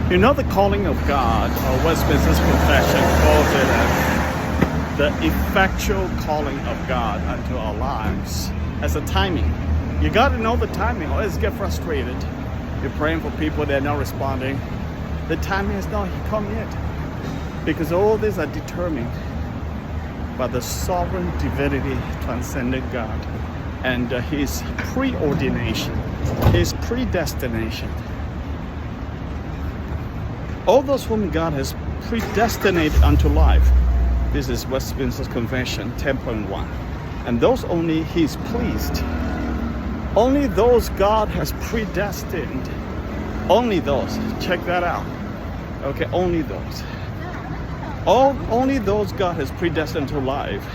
You know, the calling of God, or Westminster's Confession calls it the effectual calling of God unto our lives as a timing. You got to know the timing, or else get frustrated. You're praying for people, they're not responding. The timing has not come yet. Because all these are determined by the sovereign divinity, transcendent God, and His preordination, His predestination. All those whom God has predestinated unto life. This is Westminster's Confession 10.1. And those only He is pleased. Only those God has predestined. Only those. Check that out. Okay, only those. Only those God has predestined to life.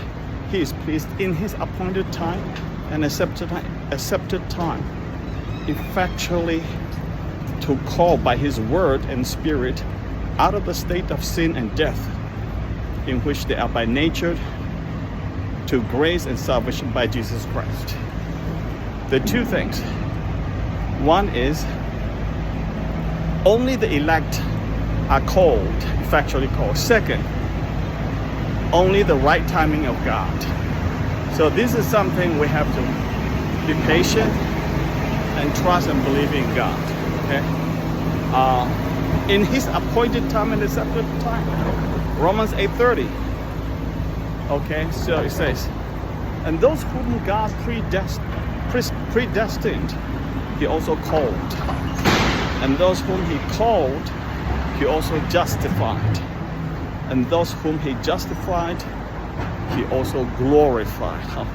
He is pleased in His appointed time and accepted time, effectually to call by His word and spirit out of the state of sin and death in which they are by nature to grace and salvation by Jesus Christ. The two things. One is only the elect are called, effectually called. Second, only the right timing of God. So this is something we have to be patient and trust and believe in God. Okay? In His appointed time and accepted time. Romans 8:30. Okay, so it says, and those whom God predestined, He also called. And those whom He called, He also justified. And those whom He justified, He also glorified. How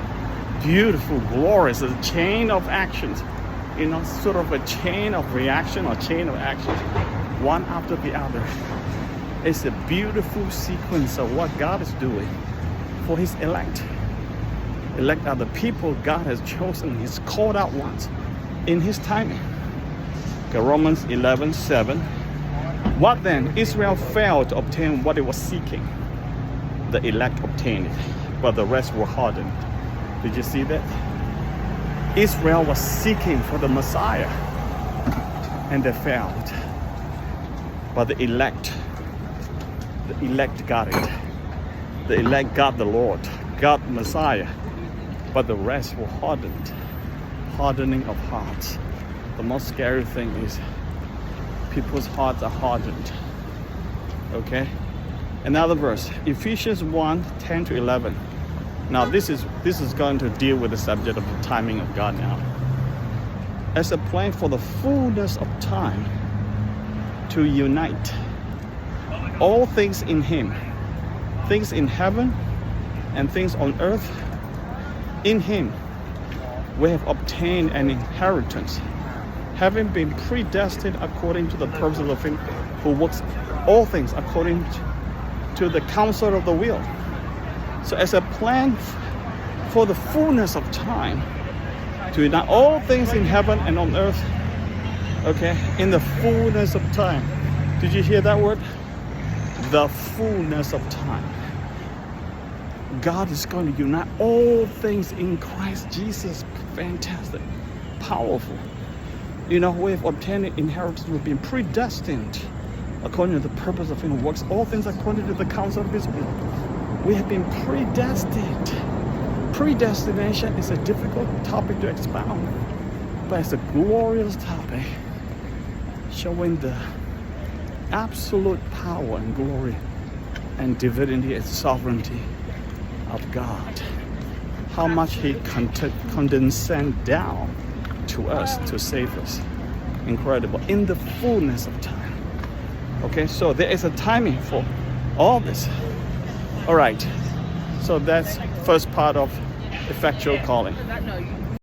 beautiful, glorious, a chain of actions. You know, sort of a chain of reaction or chain of actions, one after the other. It's a beautiful sequence of what God is doing for His elect. Elect are the people God has chosen, He's called out ones in His timing. Okay, Romans 11:7. What then? Israel failed to obtain what it was seeking. The elect obtained it, but the rest were hardened. Did you see that? Israel was seeking for the Messiah, and they failed. But the elect got it. The elect got the Lord, got the Messiah, but the rest were hardened. Hardening of hearts. The most scary thing is people's hearts are hardened. Okay? Another verse, Ephesians 1:10-11. Now this is going to deal with the subject of the timing of God now. As a plan for the fullness of time to unite all things in Him, things in heaven and things on earth. In Him we have obtained an inheritance, having been predestined according to the purpose of Him who works all things according to the counsel of the will. So as a plan for the fullness of time to unite all things in heaven and on earth, okay, in the fullness of time. Did you hear that word? The fullness of time. God is going to unite all things in Christ Jesus. Fantastic. Powerful. You know, we have obtained an inheritance. We've been predestined according to the purpose of Him who works all things according to the counsel of His will. We have been predestined. Predestination is a difficult topic to expound, but it's a glorious topic showing the absolute power and glory and divinity and sovereignty of God. How much He condescended down to us to save us. Incredible. In the fullness of time. Okay, so there is a timing for all this. All right, so that's first part of effectual calling.